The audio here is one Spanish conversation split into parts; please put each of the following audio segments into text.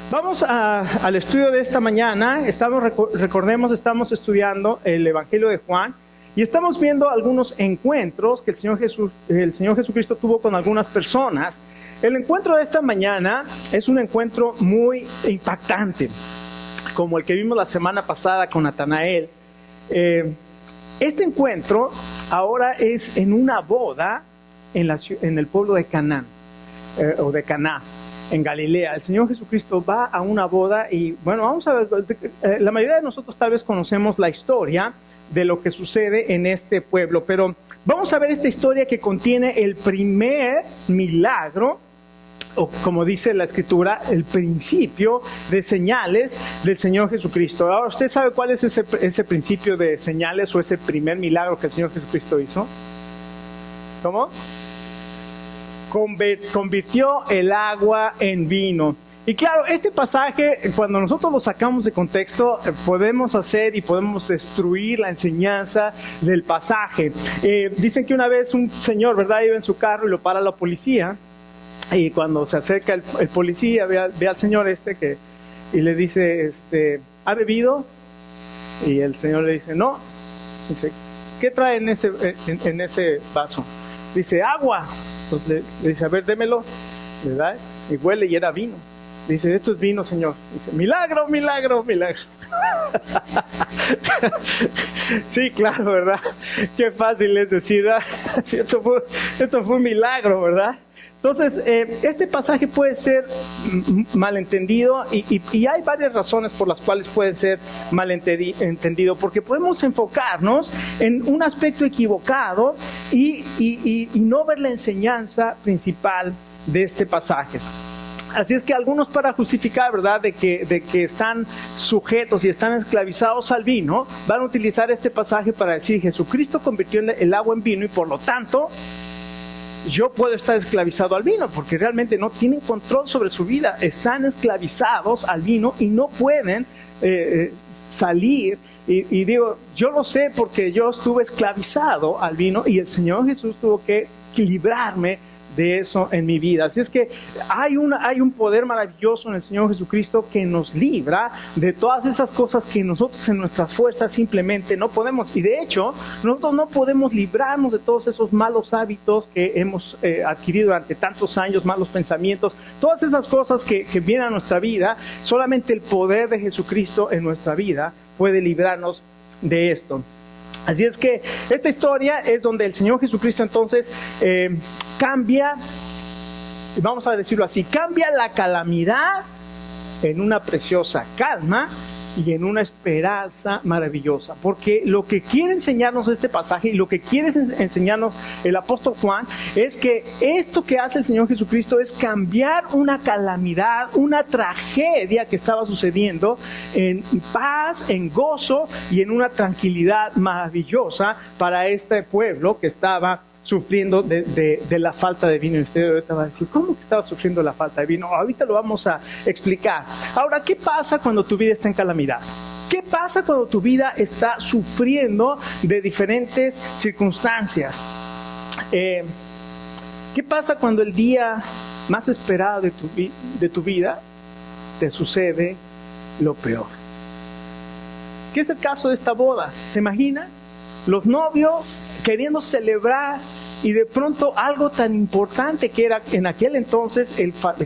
Vamos al estudio de esta mañana. Recordemos, estamos estudiando el Evangelio de Juan y estamos viendo algunos encuentros que el Señor Jesucristo tuvo con algunas personas. El encuentro de esta mañana es un encuentro muy impactante, como el que vimos la semana pasada con Natanael. Este encuentro ahora es en una boda en el pueblo de Canaán, o de Caná, en Galilea. El Señor Jesucristo va a una boda y, bueno, vamos a ver, la mayoría de nosotros tal vez conocemos la historia de lo que sucede en este pueblo, pero vamos a ver esta historia que contiene el primer milagro, o como dice la Escritura, el principio de señales del Señor Jesucristo. Ahora, ¿usted sabe cuál es ese principio de señales o ese primer milagro que el Señor Jesucristo hizo? ¿Cómo? Convirtió el agua en vino. Y claro, este pasaje, cuando nosotros lo sacamos de contexto, podemos hacer y podemos destruir la enseñanza del pasaje. Dicen que una vez un señor, ¿verdad?, iba en su carro y lo para la policía. Y cuando se acerca el policía, ve al señor y le dice, ¿ha bebido? Y el señor le dice, no. Dice, ¿qué trae en ese vaso? Dice, agua. Entonces le dice, a ver, démelo, ¿verdad? Y huele y era vino. Dice, esto es vino, señor. Dice, milagro, milagro, milagro. Sí, claro, ¿verdad? Qué fácil es decir, ¿verdad? Sí, esto fue un milagro, ¿verdad? Entonces, este pasaje puede ser malentendido y hay varias razones por las cuales puede ser malentendido, porque podemos enfocarnos en un aspecto equivocado y no ver la enseñanza principal de este pasaje. Así es que algunos, para justificar, ¿verdad?, de que están sujetos y están esclavizados al vino, van a utilizar este pasaje para decir, Jesucristo convirtió el agua en vino y por lo tanto yo puedo estar esclavizado al vino, porque realmente no tienen control sobre su vida, están esclavizados al vino y no pueden salir. Y digo, yo lo sé porque yo estuve esclavizado al vino y el Señor Jesús tuvo que librarme de eso en mi vida. Así es que hay un poder maravilloso en el Señor Jesucristo que nos libra de todas esas cosas que nosotros en nuestras fuerzas simplemente no podemos. Y de hecho, nosotros no podemos librarnos de todos esos malos hábitos que hemos adquirido durante tantos años, malos pensamientos, todas esas cosas que vienen a nuestra vida. Solamente el poder de Jesucristo en nuestra vida puede librarnos de esto. Así es que esta historia es donde el Señor Jesucristo entonces cambia, vamos a decirlo así, cambia la calamidad en una preciosa calma y en una esperanza maravillosa. Porque lo que quiere enseñarnos este pasaje y lo que quiere enseñarnos el apóstol Juan es que esto que hace el Señor Jesucristo es cambiar una calamidad, una tragedia que estaba sucediendo en paz, en gozo y en una tranquilidad maravillosa para este pueblo que estaba sufriendo de la falta de vino. Y usted ahorita va a decir, ¿cómo que estaba sufriendo la falta de vino? Ahorita lo vamos a explicar. Ahora, ¿qué pasa cuando tu vida está en calamidad? ¿Qué pasa cuando tu vida está sufriendo de diferentes circunstancias? ¿Qué pasa cuando el día más esperado de tu vida te sucede lo peor? ¿Qué es el caso de esta boda? ¿Se imagina? Los novios queriendo celebrar y de pronto algo tan importante que era en aquel entonces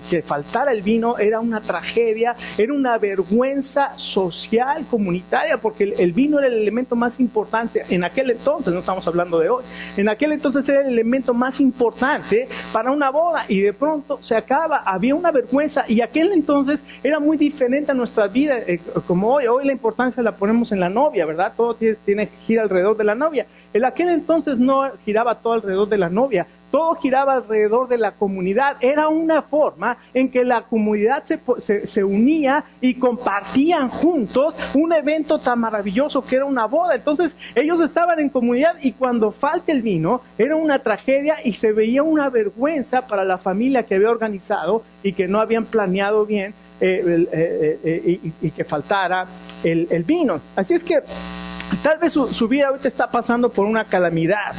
que faltara el vino era una tragedia, era una vergüenza social, comunitaria, porque el vino era el elemento más importante en aquel entonces, no estamos hablando de hoy, en aquel entonces era el elemento más importante para una boda y de pronto se acaba, había una vergüenza y aquel entonces era muy diferente a nuestra vida, como hoy la importancia la ponemos en la novia, ¿verdad? Todo tiene que girar alrededor de la novia. En aquel entonces no giraba todo alrededor de la novia, todo giraba alrededor de la comunidad. Era una forma en que la comunidad se unía y compartían juntos un evento tan maravilloso que era una boda. Entonces ellos estaban en comunidad y cuando falta el vino era una tragedia y se veía una vergüenza para la familia que había organizado y que no habían planeado bien y que faltara el vino. Así es que tal vez su vida ahorita está pasando por una calamidad.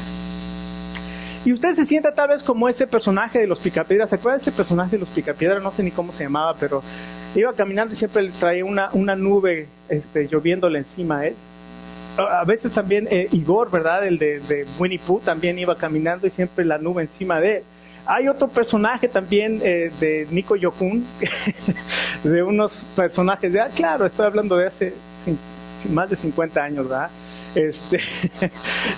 Y usted se sienta tal vez como ese personaje de los Picapiedras. ¿Se acuerda de ese personaje de los Picapiedras? No sé ni cómo se llamaba, pero iba caminando y siempre le traía una nube lloviéndole encima a él. A veces también Igor, ¿verdad? El de Winnie Pooh también iba caminando y siempre la nube encima de él. Hay otro personaje también de Nico Yokun, de unos personajes claro, estoy hablando de hace más de 50 años, ¿verdad?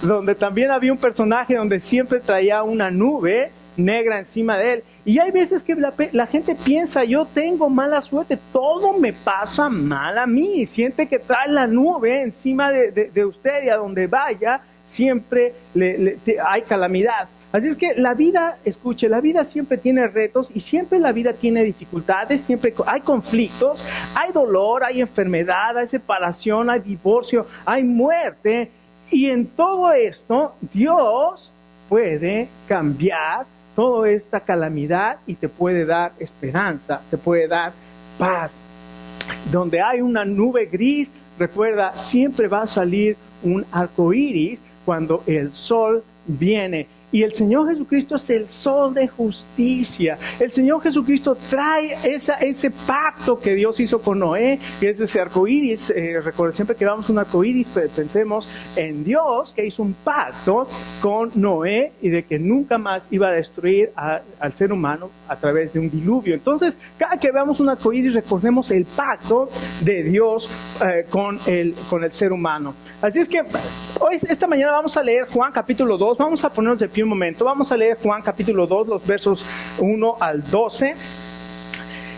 Donde también había un personaje donde siempre traía una nube negra encima de él. Y hay veces que la gente piensa, yo tengo mala suerte, todo me pasa mal a mí. Siente que trae la nube encima de usted y a donde vaya siempre hay calamidad. Así es que la vida, escuche, la vida siempre tiene retos y siempre la vida tiene dificultades, siempre hay conflictos, hay dolor, hay enfermedad, hay separación, hay divorcio, hay muerte. Y en todo esto, Dios puede cambiar toda esta calamidad y te puede dar esperanza, te puede dar paz. Donde hay una nube gris, recuerda, siempre va a salir un arco iris cuando el sol viene. Y el Señor Jesucristo es el sol de justicia. El Señor Jesucristo trae ese pacto que Dios hizo con Noé, que es ese arcoíris. Recuerden, siempre que vamos a un arcoíris, pensemos en Dios, que hizo un pacto con Noé y de que nunca más iba a destruir al ser humano a través de un diluvio. Entonces, cada que veamos un arcoíris, recordemos el pacto de Dios con el ser humano. Así es que esta mañana vamos a leer Juan capítulo 2. Vamos a ponernos de pie un momento. Vamos a leer Juan capítulo 2, los versos 1 al 12.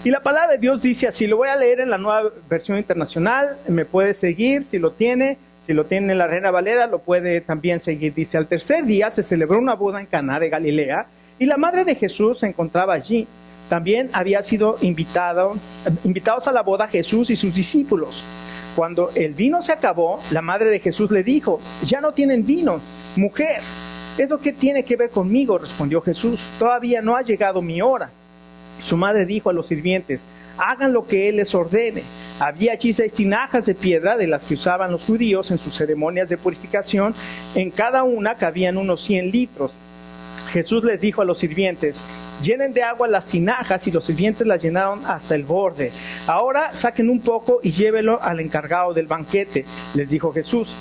Y la palabra de Dios dice así, lo voy a leer en la Nueva Versión Internacional, me puede seguir si lo tiene en la Reina Valera, lo puede también seguir. Dice, al tercer día se celebró una boda en Caná de Galilea, y la madre de Jesús se encontraba allí. También había sido invitados a la boda Jesús y sus discípulos. Cuando el vino se acabó, la madre de Jesús le dijo, ya no tienen vino. Mujer, ¿eso qué tiene que ver conmigo?, respondió Jesús. Todavía no ha llegado mi hora. Su madre dijo a los sirvientes, hagan lo que él les ordene. Había allí 6 tinajas de piedra de las que usaban los judíos en sus ceremonias de purificación. En cada una cabían unos 100 litros. Jesús les dijo a los sirvientes, llenen de agua las tinajas, y los sirvientes las llenaron hasta el borde. Ahora saquen un poco y llévelo al encargado del banquete, les dijo Jesús.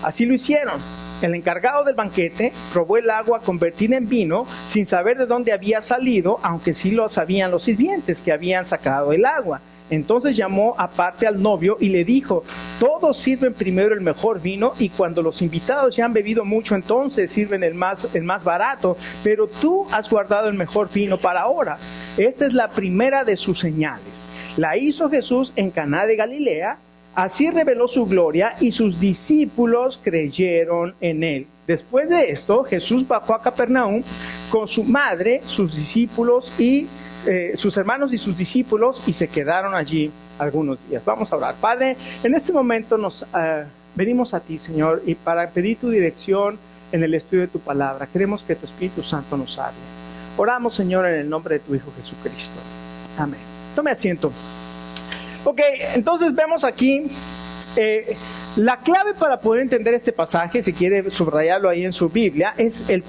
Así lo hicieron. El encargado del banquete probó el agua convertida en vino sin saber de dónde había salido, aunque sí lo sabían los sirvientes que habían sacado el agua. Entonces llamó aparte al novio y le dijo, todos sirven primero el mejor vino, y cuando los invitados ya han bebido mucho, entonces sirven el más barato, pero tú has guardado el mejor vino para ahora. Esta es la primera de sus señales. La hizo Jesús en Caná de Galilea. Así reveló su gloria y sus discípulos creyeron en él. Después de esto, Jesús bajó a Capernaum con su madre, sus discípulos y sus hermanos y sus discípulos, y se quedaron allí algunos días. Vamos a orar. Padre, en este momento nos venimos a ti, Señor, y para pedir tu dirección en el estudio de tu palabra. Queremos que tu Espíritu Santo nos hable. Oramos, Señor, en el nombre de tu Hijo Jesucristo. Amén. Tome asiento. Ok, entonces vemos aquí la clave para poder entender este pasaje, si quiere subrayarlo ahí en su Biblia, es el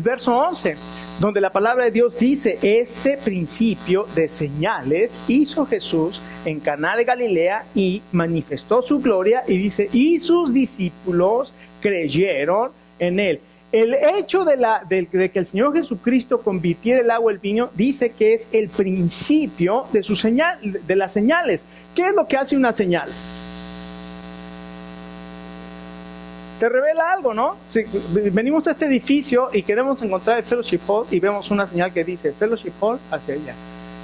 verso 11, donde la palabra de Dios dice, este principio de señales hizo Jesús en Caná de Galilea y manifestó su gloria, y dice, y sus discípulos creyeron en él. El hecho de que el Señor Jesucristo convirtiera el agua en vino, dice que es el principio de las señales. ¿Qué es lo que hace una señal? Te revela algo, ¿no? Si venimos a este edificio y queremos encontrar el Fellowship Hall y vemos una señal que dice Fellowship Hall hacia allá.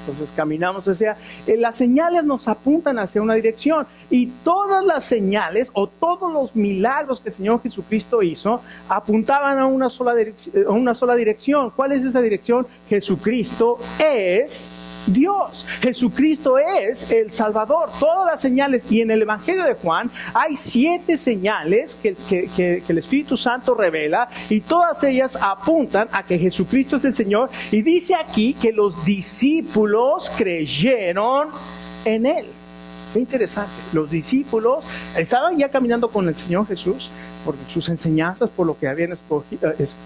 Entonces caminamos hacia... las señales nos apuntan hacia una dirección, y todas las señales o todos los milagros que el Señor Jesucristo hizo apuntaban a una sola dirección. ¿Cuál es esa dirección? Jesucristo es Dios. Jesucristo es el Salvador. Todas las señales, y en el Evangelio de Juan hay 7 señales que el Espíritu Santo revela, y todas ellas apuntan a que Jesucristo es el Señor. Y dice aquí que los discípulos creyeron en él. Qué interesante. Los discípulos estaban ya caminando con el Señor Jesús por sus enseñanzas, por lo que habían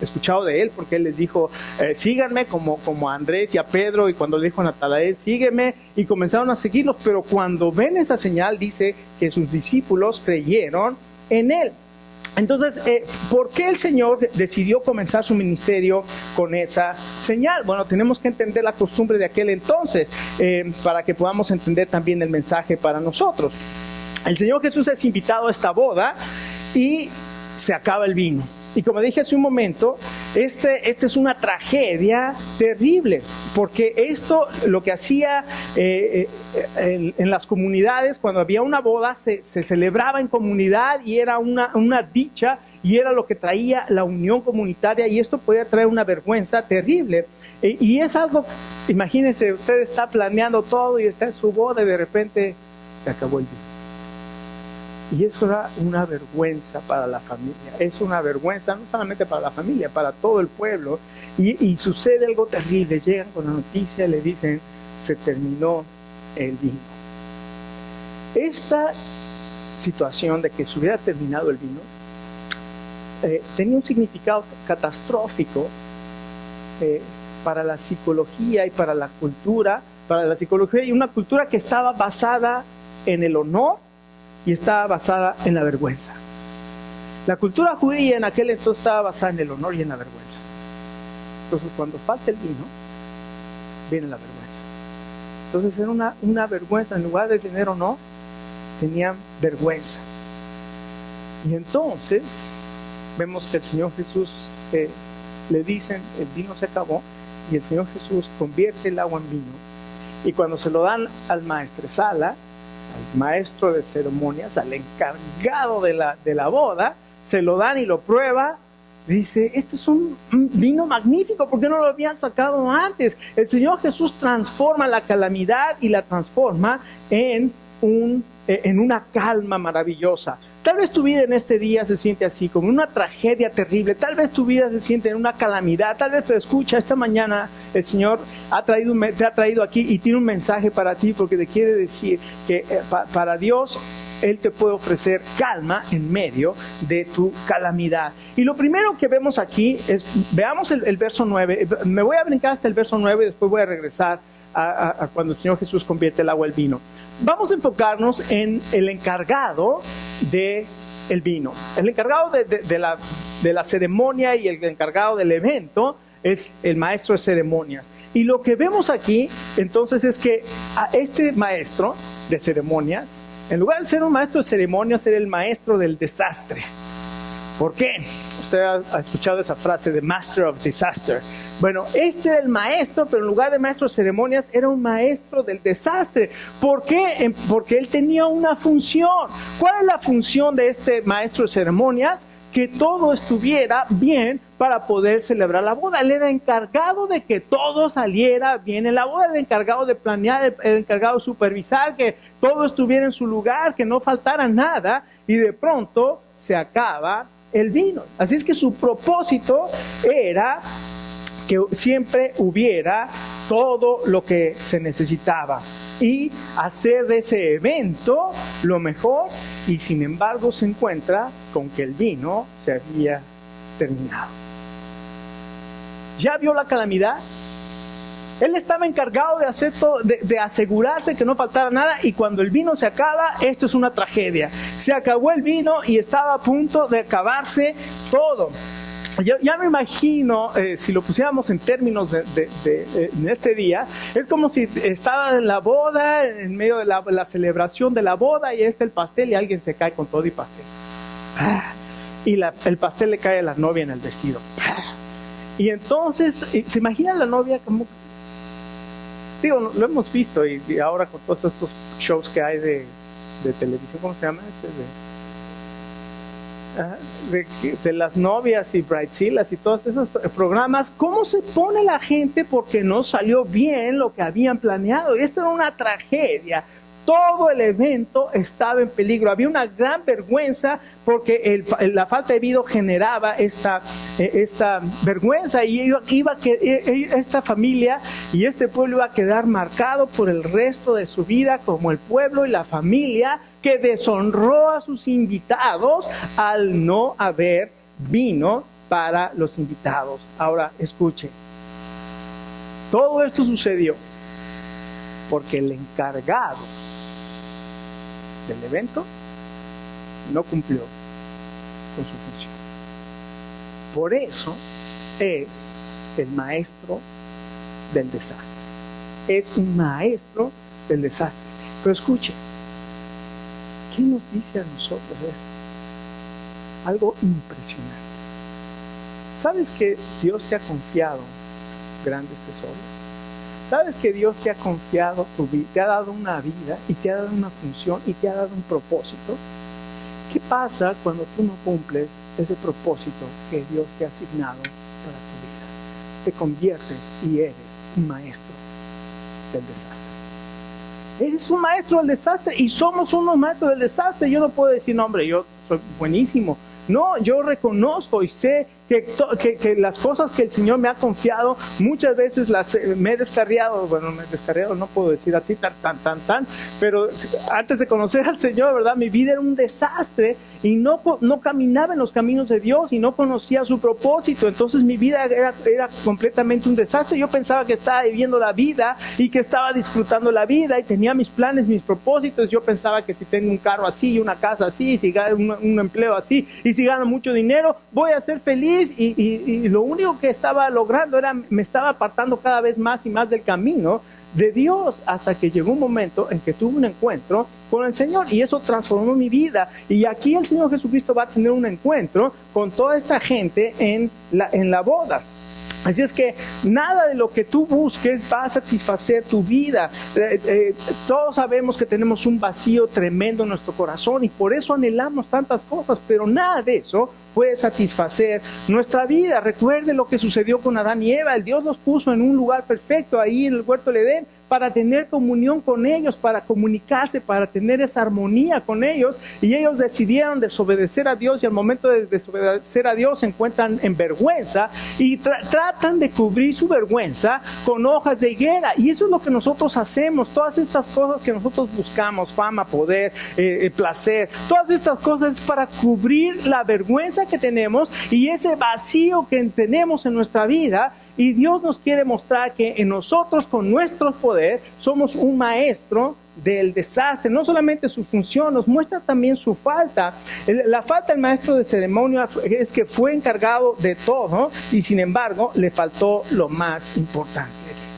escuchado de Él, porque Él les dijo, síganme como a Andrés y a Pedro, y cuando le dijo a Natanael, sígueme, y comenzaron a seguirlos, pero cuando ven esa señal, dice que sus discípulos creyeron en Él. Entonces, ¿por qué el Señor decidió comenzar su ministerio con esa señal? Bueno, tenemos que entender la costumbre de aquel entonces para que podamos entender también el mensaje para nosotros. El Señor Jesús es invitado a esta boda y se acaba el vino. Y como dije hace un momento, este es una tragedia terrible, porque esto lo que hacía en las comunidades, cuando había una boda, se celebraba en comunidad y era una dicha, y era lo que traía la unión comunitaria, y esto podía traer una vergüenza terrible. Y es algo, imagínense, usted está planeando todo y está en su boda y de repente se acabó el vino. Y eso era una vergüenza para la familia, es una vergüenza no solamente para la familia, para todo el pueblo. Y sucede algo terrible, llegan con la noticia y le dicen, se terminó el vino. Esta situación de que se hubiera terminado el vino tenía un significado catastrófico para la psicología y para la cultura, y una cultura que estaba basada en el honor y estaba basada en la vergüenza. La cultura judía en aquel entonces estaba basada en el honor y en la vergüenza. Entonces, cuando falta el vino, viene la vergüenza. Entonces, era una vergüenza. En lugar de tener honor, tenían vergüenza. Y entonces, vemos que el Señor Jesús le dicen, el vino se acabó, y el Señor Jesús convierte el agua en vino. Y cuando se lo dan al maestresala, al maestro de ceremonias, al encargado de la boda, se lo dan y lo prueba, dice, este es un vino magnífico, ¿por qué no lo habían sacado antes? El Señor Jesús transforma la calamidad y la transforma en una calma maravillosa. Tal vez tu vida en este día se siente así, como una tragedia terrible. Tal vez tu vida se siente en una calamidad. Tal vez te escucha esta mañana, el Señor te ha traído aquí y tiene un mensaje para ti, porque te quiere decir que para Dios, Él te puede ofrecer calma en medio de tu calamidad. Y lo primero que vemos aquí es, veamos el verso 9. Me voy a brincar hasta el verso 9 y después voy a regresar a cuando el Señor Jesús convierte el agua en vino. Vamos a enfocarnos en el encargado del vino. El encargado de la ceremonia y el encargado del evento es el maestro de ceremonias. Y lo que vemos aquí, entonces, es que a este maestro de ceremonias, en lugar de ser un maestro de ceremonias, era el maestro del desastre. ¿Por qué? Usted ha escuchado esa frase de Master of Disaster. Bueno, este era el maestro, pero en lugar de maestro de ceremonias, era un maestro del desastre. ¿Por qué? Porque él tenía una función. ¿Cuál es la función de este maestro de ceremonias? Que todo estuviera bien para poder celebrar la boda. Él era encargado de que todo saliera bien en la boda, el encargado de planear, el encargado de supervisar que todo estuviera en su lugar, que no faltara nada, y de pronto se acaba el vino. Así es que su propósito era que siempre hubiera todo lo que se necesitaba y hacer de ese evento lo mejor, y sin embargo se encuentra con que el vino se había terminado. ¿Ya vio la calamidad? Él estaba encargado de hacer todo, de asegurarse que no faltara nada, y cuando el vino se acaba, esto es una tragedia. Se acabó el vino y estaba a punto de acabarse todo. Ya me imagino, si lo pusiéramos en términos en este día, es como si estaba en la boda, en medio de la celebración de la boda, y el pastel, y alguien se cae con todo y pastel. Y el pastel le cae a la novia en el vestido. Y entonces, ¿se imagina la novia como? Digo, lo hemos visto, y ahora con todos estos shows que hay de televisión, ¿cómo se llama? De las novias y bridezillas y todos esos programas, ¿cómo se pone la gente porque no salió bien lo que habían planeado? Y esto era una tragedia. Todo el evento estaba en peligro. Había una gran vergüenza porque la falta de vino generaba esta vergüenza, y esta familia y este pueblo iba a quedar marcado por el resto de su vida como el pueblo y la familia que deshonró a sus invitados al no haber vino para los invitados. Ahora, escuche. Todo esto sucedió porque el encargado del evento no cumplió con su función. Por eso es el maestro del desastre. Es un maestro del desastre. Pero escuche, ¿qué nos dice a nosotros esto? Algo impresionante. ¿Sabes que Dios te ha confiado grandes tesoros? ¿Sabes que Dios te ha confiado tu vida, te ha dado una vida y te ha dado una función y te ha dado un propósito? ¿Qué pasa cuando tú no cumples ese propósito que Dios te ha asignado para tu vida? Te conviertes y eres un maestro del desastre. Eres un maestro del desastre y somos unos maestros del desastre. Yo no puedo decir, no, hombre, yo soy buenísimo. No, yo reconozco y sé que las cosas que el Señor me ha confiado, muchas veces me he descarriado. Bueno, me he descarriado, no puedo decir así tan, pero antes de conocer al Señor, ¿verdad? Mi vida era un desastre y no caminaba en los caminos de Dios y no conocía su propósito. Entonces mi vida era completamente un desastre. Yo pensaba que estaba viviendo la vida y que estaba disfrutando la vida y tenía mis planes, mis propósitos. Yo pensaba que si tengo un carro así y una casa así, si gano un empleo así y si gano mucho dinero, voy a ser feliz. Y lo único que estaba logrando me estaba apartando cada vez más y más del camino de Dios, hasta que llegó un momento en que tuve un encuentro con el Señor y eso transformó mi vida. Y aquí el Señor Jesucristo va a tener un encuentro con toda esta gente en la boda. Así es que nada de lo que tú busques va a satisfacer tu vida. Todos sabemos que tenemos un vacío tremendo en nuestro corazón y por eso anhelamos tantas cosas, pero nada de eso puede satisfacer nuestra vida. Recuerde lo que sucedió con Adán y Eva. El Dios los puso en un lugar perfecto ahí en el huerto del Edén para tener comunión con ellos, para comunicarse, para tener esa armonía con ellos, y ellos decidieron desobedecer a Dios, y al momento de desobedecer a Dios se encuentran en vergüenza y tratan de cubrir su vergüenza con hojas de higuera. Y eso es lo que nosotros hacemos. Todas estas cosas que nosotros buscamos, fama, poder, placer, todas estas cosas es para cubrir la vergüenza que tenemos y ese vacío que tenemos en nuestra vida. Y Dios nos quiere mostrar que en nosotros, con nuestro poder, somos un maestro del desastre. No solamente su función, nos muestra también su falta. La falta del maestro de ceremonia es que fue encargado de todo y sin embargo le faltó lo más importante,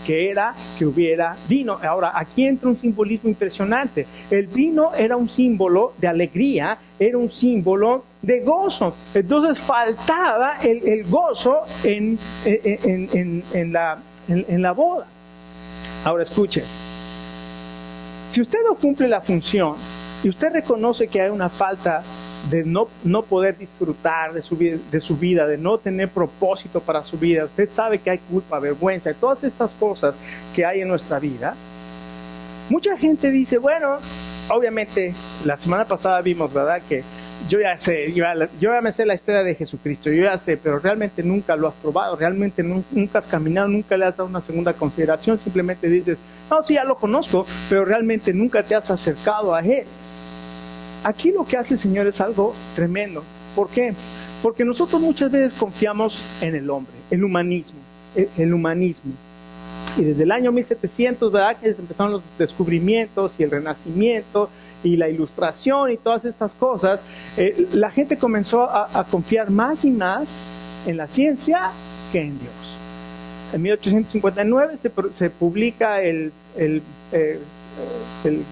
que era que hubiera vino. Ahora, aquí entra un simbolismo impresionante. El vino era un símbolo de alegría, era un símbolo de gozo. Entonces faltaba el gozo en la boda. Ahora escuche, si usted no cumple la función y usted reconoce que hay una falta de no poder disfrutar de su vida, de no tener propósito para su vida, usted sabe que hay culpa, vergüenza y todas estas cosas que hay en nuestra vida, mucha gente dice, bueno, obviamente la semana pasada vimos, ¿verdad?, que yo ya me sé la historia de Jesucristo, yo ya sé, pero realmente nunca lo has probado, realmente nunca has caminado, nunca le has dado una segunda consideración, simplemente dices, no, sí, ya lo conozco, pero realmente nunca te has acercado a Él. Aquí lo que hace el Señor es algo tremendo. ¿Por qué? Porque nosotros muchas veces confiamos en el hombre, el humanismo. Y desde el año 1700, ¿verdad?, que empezaron los descubrimientos y el renacimiento y la ilustración y todas estas cosas, la gente comenzó a confiar más y más en la ciencia que en Dios. En 1859 se publica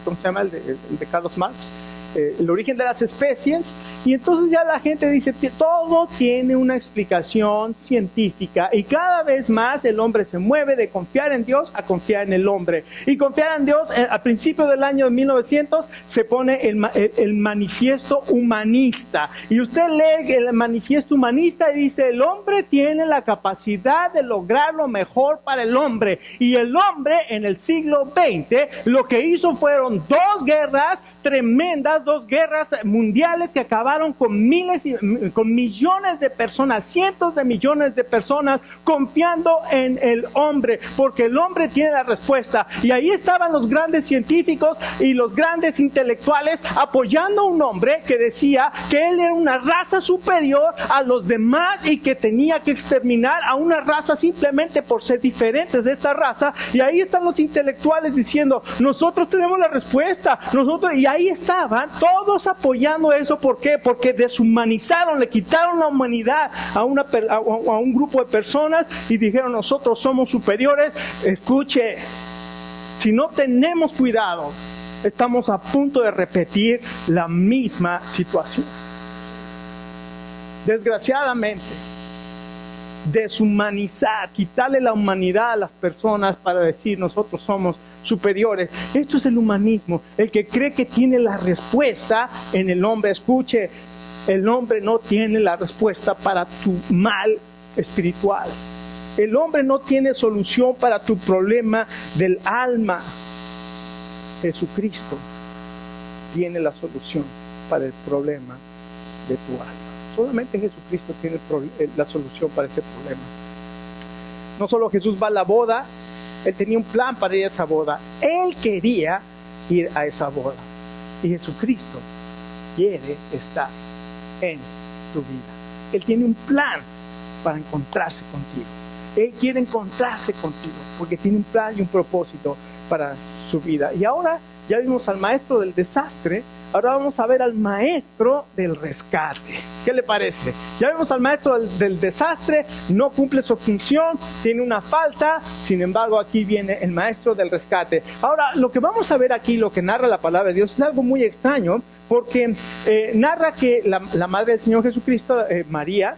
¿cómo se llama? El de Carlos Marx, el origen de las especies, y entonces ya la gente dice, todo tiene una explicación científica, y cada vez más el hombre se mueve de confiar en Dios a confiar en el hombre. Y confiar en Dios, a principios del año 1900, se pone el manifiesto humanista. Y usted lee el manifiesto humanista y dice, el hombre tiene la capacidad de lograr lo mejor para el hombre. Y el hombre en el siglo XX lo que hizo fueron dos guerras tremendas, dos guerras mundiales que acabaron con millones de personas, cientos de millones de personas confiando en el hombre, porque el hombre tiene la respuesta. Y ahí estaban los grandes científicos y los grandes intelectuales apoyando a un hombre que decía que él era una raza superior a los demás y que tenía que exterminar a una raza simplemente por ser diferentes de esta raza. Y ahí están los intelectuales diciendo, nosotros tenemos la respuesta, y ahí estaban todos apoyando eso. ¿Por qué? Porque deshumanizaron, le quitaron la humanidad a un grupo de personas y dijeron, nosotros somos superiores. Escuche, si no tenemos cuidado, estamos a punto de repetir la misma situación. Desgraciadamente, deshumanizar, quitarle la humanidad a las personas para decir nosotros somos superiores. Esto es el humanismo, el que cree que tiene la respuesta en el hombre. Escuche, el hombre no tiene la respuesta para tu mal espiritual. El hombre no tiene solución para tu problema del alma. Jesucristo tiene la solución para el problema de tu alma. Solamente Jesucristo tiene la solución para ese problema. No solo Jesús va a la boda, Él tenía un plan para ir a esa boda. Él quería ir a esa boda. Y Jesucristo quiere estar en tu vida. Él tiene un plan para encontrarse contigo. Él quiere encontrarse contigo porque tiene un plan y un propósito para su vida. Y ahora ya vimos al maestro del desastre. Ahora vamos a ver al maestro del rescate. ¿Qué le parece? Ya vimos al maestro del desastre, no cumple su función, tiene una falta. Sin embargo, aquí viene el maestro del rescate. Ahora, lo que vamos a ver aquí, lo que narra la palabra de Dios, es algo muy extraño, porque narra que la madre del Señor Jesucristo, María,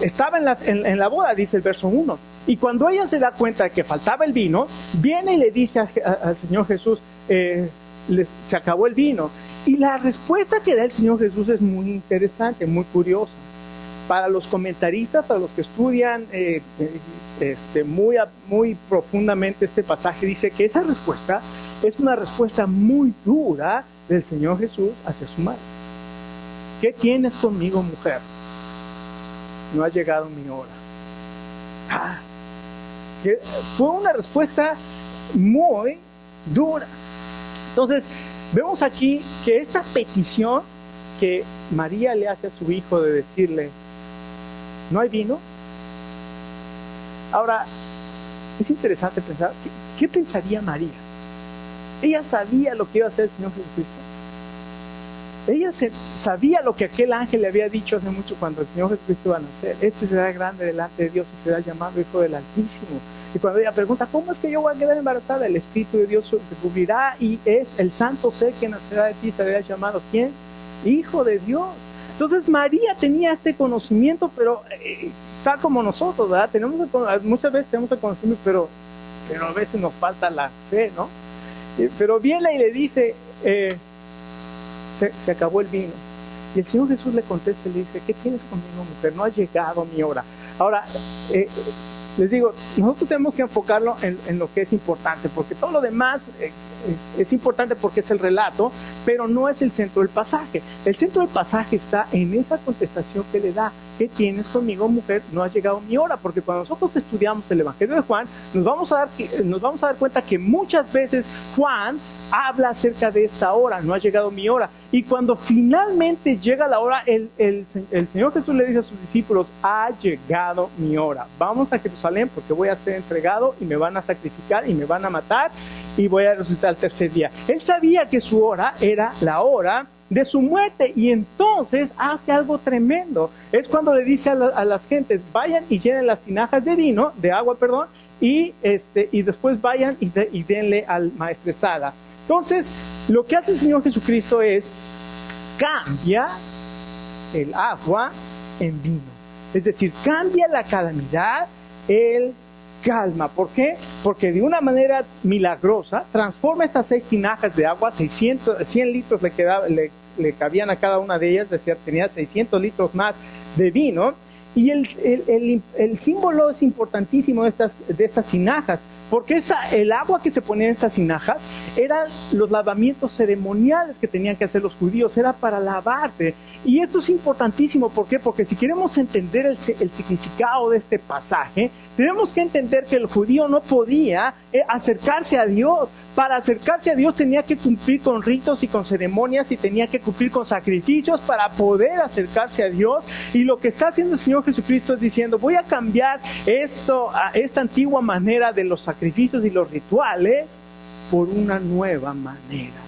estaba en la boda, dice el verso 1. Y cuando ella se da cuenta de que faltaba el vino, viene y le dice al Señor Jesús, se acabó el vino. Y la respuesta que da el Señor Jesús es muy interesante, muy curiosa. Para los comentaristas, para los que estudian muy profundamente este pasaje, dice que esa respuesta es una respuesta muy dura del Señor Jesús hacia su madre. ¿Qué tienes conmigo, mujer? No ha llegado mi hora. Fue una respuesta muy dura. Entonces, vemos aquí que esta petición que María le hace a su hijo de decirle, ¿no hay vino? Ahora, es interesante pensar, ¿qué pensaría María? Ella sabía lo que iba a hacer el Señor Jesucristo. Ella sabía lo que aquel ángel le había dicho hace mucho cuando el Señor Jesucristo iba a nacer. Este será grande delante de Dios y será llamado Hijo del Altísimo. Y cuando ella pregunta, ¿cómo es que yo voy a quedar embarazada? El Espíritu de Dios te cubrirá y es el santo ser que nacerá de ti, será llamado, ¿quién? Hijo de Dios. Entonces María tenía este conocimiento, pero está como nosotros, ¿verdad? Muchas veces tenemos el conocimiento, pero a veces nos falta la fe, ¿no? Pero viene y le dice, se acabó el vino. Y el Señor Jesús le contesta y le dice, ¿qué tienes conmigo, mujer? No ha llegado mi hora. Ahora, les digo, nosotros tenemos que enfocarlo en lo que es importante, porque todo lo demás es importante porque es el relato, pero no es el centro del pasaje. El centro del pasaje está en esa contestación que le da. ¿Qué tienes conmigo, mujer? No ha llegado mi hora. Porque cuando nosotros estudiamos el Evangelio de Juan, nos vamos a dar cuenta que muchas veces Juan habla acerca de esta hora, no ha llegado mi hora. Y cuando finalmente llega la hora, el Señor Jesús le dice a sus discípulos, ha llegado mi hora. Vamos a Jerusalén porque voy a ser entregado y me van a sacrificar y me van a matar y voy a resucitar al tercer día. Él sabía que su hora era la hora de su muerte, y entonces hace algo tremendo. Es cuando le dice a las gentes, vayan y llenen las tinajas de agua, y después vayan y denle al maestresala. Entonces, lo que hace el Señor Jesucristo es cambia el agua en vino. Es decir, cambia la calamidad, el calma. ¿Por qué? Porque de una manera milagrosa transforma estas 6 tinajas de agua, 100 litros le cabían a cada una de ellas, es decir, tenía 600 litros más de vino. Y el símbolo es importantísimo de estas tinajas, porque el agua que se ponía en estas tinajas eran los lavamientos ceremoniales que tenían que hacer los judíos, era para lavarse. Y esto es importantísimo, ¿por qué? Porque si queremos entender el significado de este pasaje, tenemos que entender que el judío no podía acercarse a Dios. Para acercarse a Dios tenía que cumplir con ritos y con ceremonias y tenía que cumplir con sacrificios para poder acercarse a Dios. Y lo que está haciendo el Señor Jesucristo es diciendo, voy a cambiar esta antigua manera de los sacrificios y los rituales por una nueva manera,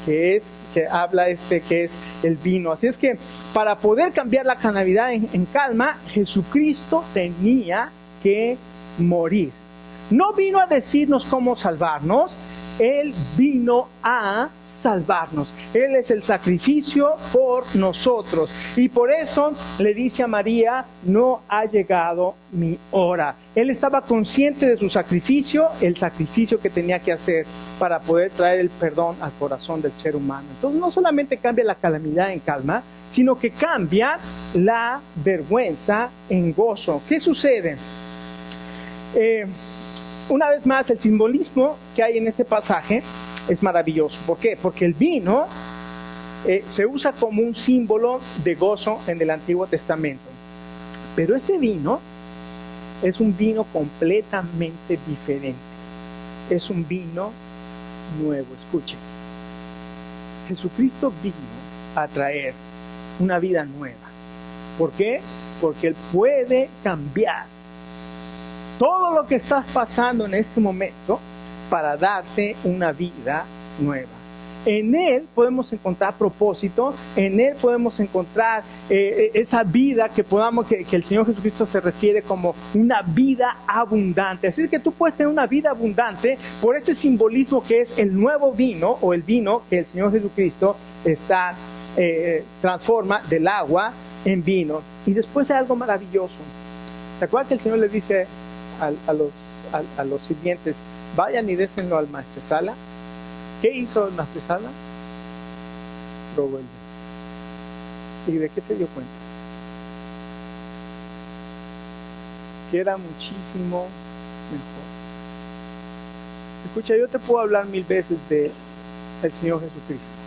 que es el vino. Así es que para poder cambiar la calamidad en calma, Jesucristo tenía que morir. No vino a decirnos cómo salvarnos, Él vino a salvarnos. Él es el sacrificio por nosotros. Y por eso le dice a María, no ha llegado mi hora. Él estaba consciente de su sacrificio, el sacrificio que tenía que hacer para poder traer el perdón al corazón del ser humano. Entonces no solamente cambia la calamidad en calma, sino que cambia la vergüenza en gozo. ¿Qué sucede? Una vez más, el simbolismo que hay en este pasaje es maravilloso. ¿Por qué? Porque el vino se usa como un símbolo de gozo en el Antiguo Testamento. Pero este vino es un vino completamente diferente. Es un vino nuevo. Escuchen. Jesucristo vino a traer una vida nueva. ¿Por qué? Porque Él puede cambiar todo lo que estás pasando en este momento para darte una vida nueva. En Él podemos encontrar propósito, en Él podemos encontrar esa vida que el Señor Jesucristo se refiere como una vida abundante. Así es que tú puedes tener una vida abundante por este simbolismo que es el nuevo vino o el vino que el Señor Jesucristo transforma del agua en vino. Y después hay algo maravilloso. ¿Se acuerdan que el Señor le dice a los sirvientes, vayan y désenlo al maestresala? ¿Qué hizo el maestresala? Probó el vino. ¿Y de qué se dio cuenta? Que era muchísimo mejor. Escucha, yo te puedo hablar 1000 veces del Señor Jesucristo.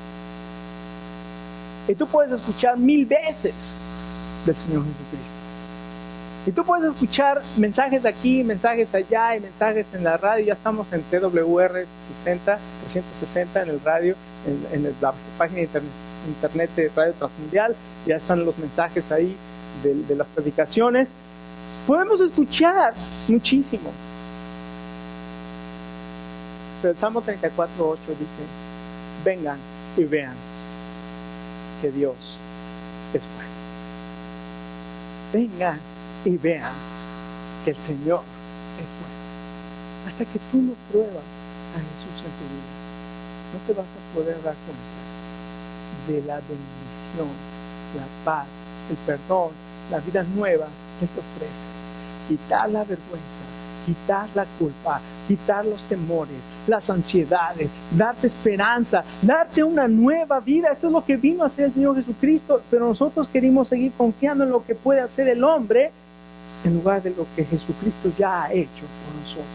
Y tú puedes escuchar 1000 veces del Señor Jesucristo. Y tú puedes escuchar mensajes aquí, mensajes allá y mensajes en la radio. Ya estamos en TWR 360 en el radio, en la página de internet de Radio Transmundial. Ya están los mensajes ahí de las predicaciones. Podemos escuchar muchísimo. Pero el Salmo 34:8 dice, vengan y vean que Dios es bueno. Vengan y vean que el Señor es bueno. Hasta que tú no pruebas a Jesús en tu vida, no te vas a poder dar cuenta de la bendición, la paz, el perdón, la vida nueva que te ofrece. Quitar la vergüenza, quitar la culpa, quitar los temores, las ansiedades, darte esperanza, darte una nueva vida. Esto es lo que vino a hacer el Señor Jesucristo, pero nosotros queremos seguir confiando en lo que puede hacer el hombre en lugar de lo que Jesucristo ya ha hecho por nosotros.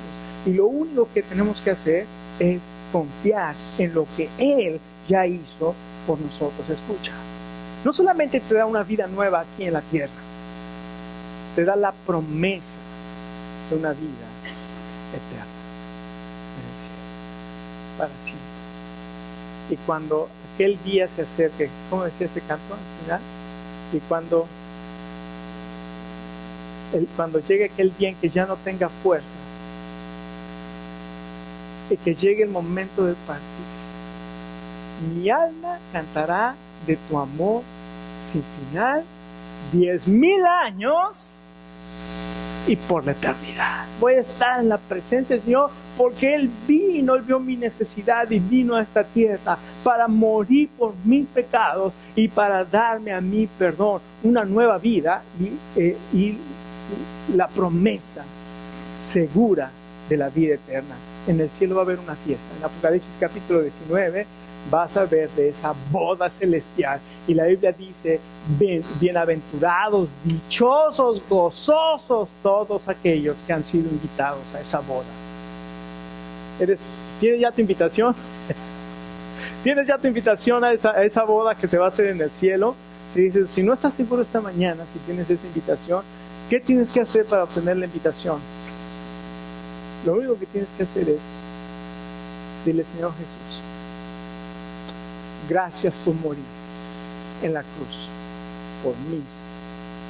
Y lo único que tenemos que hacer es confiar en lo que Él ya hizo por nosotros. Escucha, no solamente te da una vida nueva aquí en la tierra, te da la promesa de una vida eterna en el cielo, para siempre. Y cuando aquel día se acerque, ¿cómo decía ese canto al final? Y cuando llegue aquel día en que ya no tenga fuerzas y que llegue el momento de partir, mi alma cantará de tu amor sin final. 10,000 años y por la eternidad. Voy a estar en la presencia del Señor porque Él vino, Él vio mi necesidad y vino a esta tierra para morir por mis pecados y para darme a mí perdón, una nueva vida y la promesa segura de la vida eterna. En el cielo va a haber una fiesta. En Apocalipsis capítulo 19 vas a ver de esa boda celestial. Y la Biblia dice, bienaventurados, dichosos, gozosos todos aquellos que han sido invitados a esa boda. ¿Tienes ya tu invitación? ¿Tienes ya tu invitación a esa boda que se va a hacer en el cielo? Si no estás seguro esta mañana, si tienes esa invitación, ¿qué tienes que hacer para obtener la invitación? Lo único que tienes que hacer es dile, Señor Jesús, gracias por morir en la cruz por mis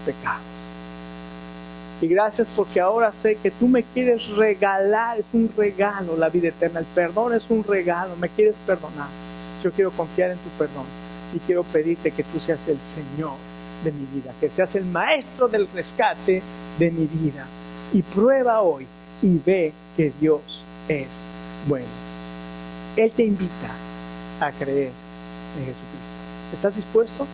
pecados. Y gracias porque ahora sé que tú me quieres regalar, es un regalo la vida eterna. El perdón es un regalo, me quieres perdonar. Yo quiero confiar en tu perdón y quiero pedirte que tú seas el Señor de mi vida, que seas el maestro del rescate de mi vida. Y prueba hoy y ve que Dios es bueno. Él te invita a creer en Jesucristo. ¿Estás dispuesto?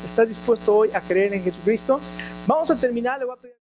¿Estás dispuesto hoy a creer en Jesucristo? Vamos a terminar. Le voy a pedir